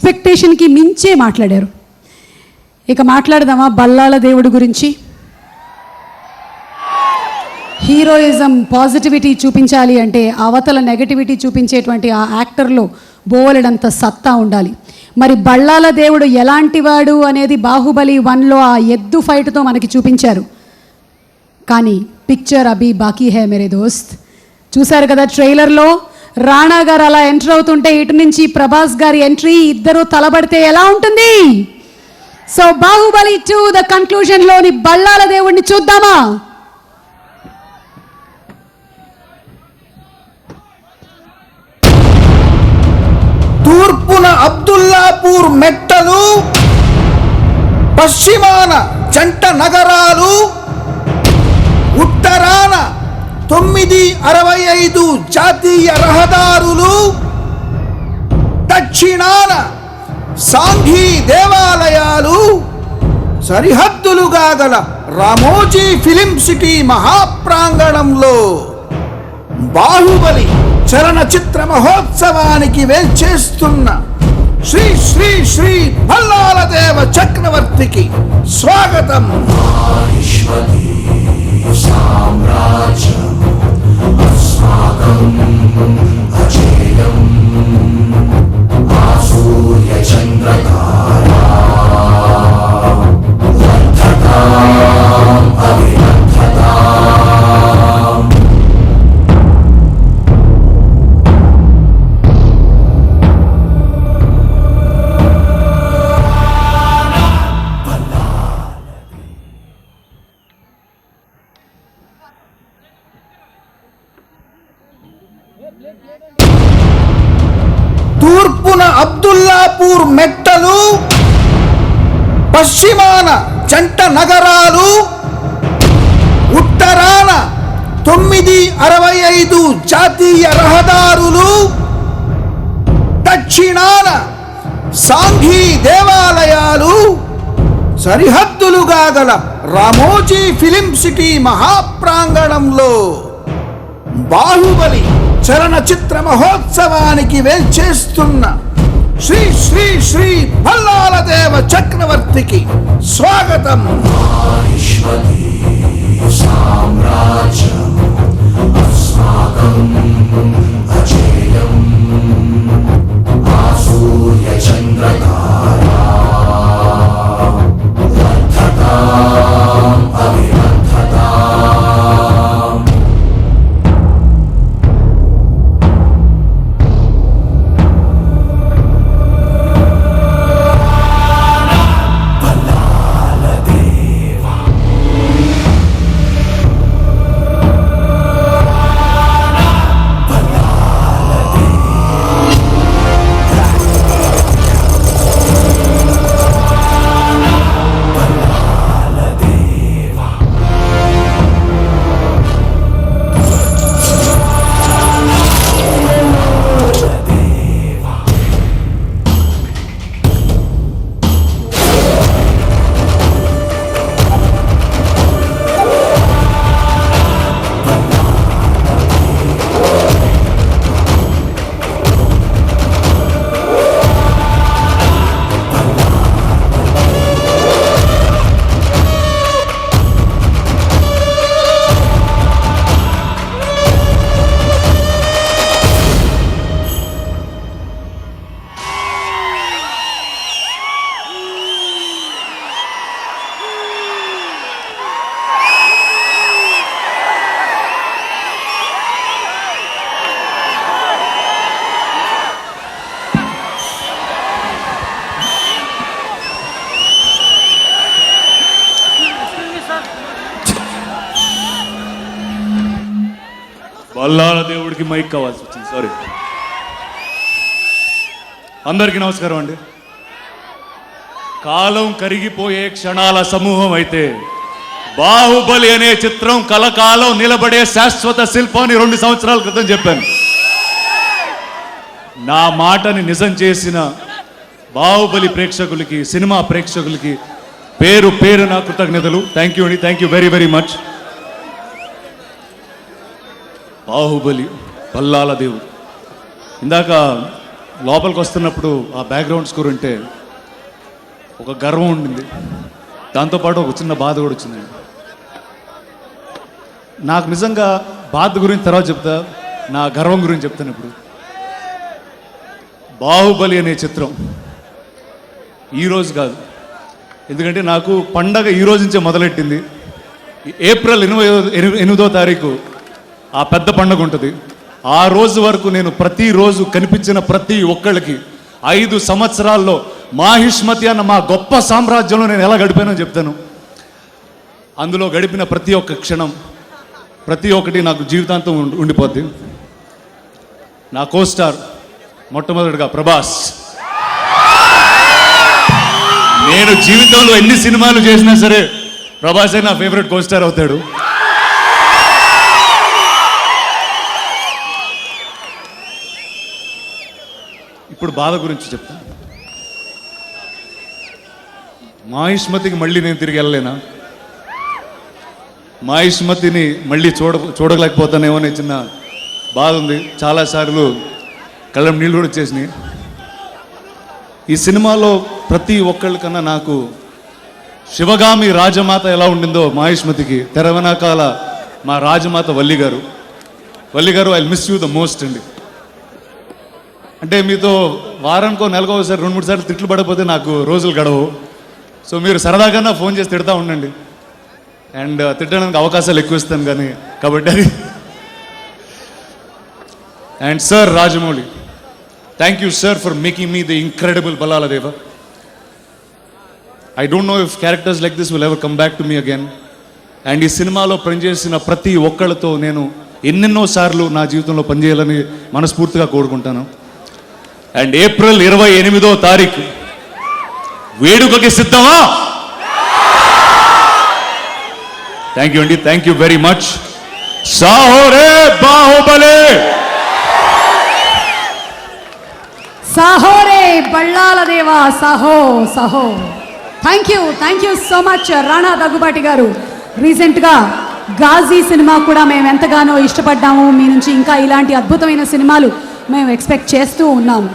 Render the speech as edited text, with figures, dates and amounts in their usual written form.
ఎక్స్పెక్టేషన్కి మించే మాట్లాడారు. ఇక మాట్లాడదామా బల్లాల దేవుడి గురించి. హీరోయిజం పాజిటివిటీ చూపించాలి అంటే అవతల నెగటివిటీ చూపించేటువంటి ఆ యాక్టర్లో బోలెడంత సత్తా ఉండాలి. మరి బల్లాల దేవుడు ఎలాంటి వాడు అనేది బాహుబలి 1లో ఆ ఎద్దు ఫైట్తో మనకి చూపించారు. కానీ పిక్చర్ అభి బాకీ హై మేరే దోస్త్. చూశారు కదా ట్రైలర్లో రాణా గారు అలా ఎంటర్ అవుతుంటే ఇటు నుంచి ప్రభాస్ గారి ఎంట్రీ, ఇద్దరు తలబడితే ఎలా ఉంటుంది? సో బాహుబలి 2 ద కన్క్లూజన్లోని బల్లాల దేవుడిని చూద్దామా? తూర్పున అబ్దుల్లాపూర్ మెట్టలు, పశ్చిమాన జంట నగరాలు, ఉత్తరాన 965 జాతీయ రహదారులు, దక్షిణాన సాంఘీ దేవాలయాలు, సరిహద్దులుగా గల రామోజీ ఫిలిం సిటీ మహాప్రాంగణంలో బాహుబలి చలనచిత్ర మహోత్సవానికి వేంచేస్తున్న శ్రీ శ్రీ శ్రీ బల్లాల దేవ చక్రవర్తికి స్వాగతం. తూర్పున అబ్దుల్లాపూర్ మెట్టలు, పశ్చిమాన జంట నగరాలు, ఉత్తరాన 965 జాతీయ రహదారులు, దక్షిణాన సాంఘీ దేవాలయాలు, సరిహద్దులుగా గల రామోజీ ఫిలిం సిటీ మహాప్రాంగణంలో బాహుబలి చలనచిత్ర మహోత్సవానికి వేంచేస్తున్న శ్రీ శ్రీ శ్రీ బల్లాల దేవ చక్రవర్తికి స్వాగతం. బల్లాల దేవుడికి మైక్ కావాల్సి వచ్చింది, సారీ. అందరికీ నమస్కారం అండి. కాలం కరిగిపోయే క్షణాల సమూహం అయితే బాహుబలి అనే చిత్రం కలకాలం నిలబడే శాశ్వత శిల్పాన్ని 2 సంవత్సరాల క్రితం చెప్పాను. నా మాటని నిజం చేసిన బాహుబలి ప్రేక్షకులకి, సినిమా ప్రేక్షకులకి పేరు పేరు నా కృతజ్ఞతలు. థ్యాంక్ యూ అండి, thank you very very much. Baahubali Ballala దేవుడు ఇందాక లోపలికి వస్తున్నప్పుడు ఆ బ్యాక్గ్రౌండ్ స్కోర్ ఉంటే ఒక గర్వం ఉండింది, దాంతోపాటు ఒక చిన్న బాధ కూడా వచ్చింది. నాకు నిజంగా బాధ గురించి తర్వాత చెప్తా, నా గర్వం గురించి చెప్తాను. ఇప్పుడు బాహుబలి అనే చిత్రం ఈరోజు కాదు, ఎందుకంటే నాకు పండగ ఈ రోజు నుంచే మొదలెట్టింది. ఏప్రిల్ 8వ తారీఖు ఆ పెద్ద పండగ ఉంటుంది. ఆ రోజు వరకు నేను ప్రతిరోజు కనిపించిన ప్రతి ఒక్కళ్ళకి 5 సంవత్సరాల్లో మాహిష్మతి అన్న మా గొప్ప సామ్రాజ్యంలో నేను ఎలా గడిపానో చెప్తాను. అందులో గడిపిన ప్రతి ఒక్క క్షణం, ప్రతి ఒక్కటి నాకు జీవితాంతం ఉండిపోద్ది. నా కోస్టార్ మొట్టమొదటిగా ప్రభాస్. నేను జీవితంలో ఎన్ని సినిమాలు చేసినా సరే ప్రభాసే నా ఫేవరెట్ కోస్టార్ అవుతాడు. ఇప్పుడు బాధ గురించి చెప్తాను. మాహిష్మతికి మళ్ళీ నేను తిరిగి వెళ్ళలేనా? మాహిష్మతిని మళ్ళీ చూడలేకపోతానేమో అనే చిన్న బాధ ఉంది. చాలాసార్లు కళ్ళం నీళ్ళు కూడా వచ్చేసినాయి. ఈ సినిమాలో ప్రతి ఒక్కళ్ళకన్నా నాకు శివగామి రాజమాత ఎలా ఉండిందో మాహిష్మతికి తెర వెనకాల మా రాజమాత వల్లి గారు I miss you the most అండి. అంటే మీతో వారానికో నెలకో ఒకసారి 2-3 సార్లు తిట్లు పడకపోతే నాకు రోజులు గడవు. సో మీరు సరదాగా ఫోన్ చేసి తిడతా ఉండండి, అండ్ తిట్టడానికి అవకాశాలు ఎక్కువ ఇస్తాను కానీ కాబట్టి అది. And sir Rajamouli, thank you sir for making me the incredible Bhallaladeva. I don't know if characters like this will ever come back to me again. And ఈ సినిమాలో పనిచేసిన ప్రతి ఒక్కళ్ళతో నేను ఎన్నెన్నో సార్లు నా జీవితంలో పనిచేయాలని మనస్ఫూర్తిగా కోరుకుంటాను. అండ్ ఏప్రిల్ 28వ తారీఖు వేడుకకి సిద్ధమా? థ్యాంక్ యూ అండి, థ్యాంక్ యూ వెరీ మచ్. సాహోరే బాహుబలి, సాహోరే బళ్ళాల దేవా, సాహో సాహో. Thank you so much Rana Daggubati garu. రీసెంట్గా గాజీ సినిమా కూడా మేము ఎంతగానో ఇష్టపడ్డాము. మీ నుంచి ఇంకా ఇలాంటి అద్భుతమైన సినిమాలు మేము ఎక్స్పెక్ట్ చేస్తూ ఉన్నాము.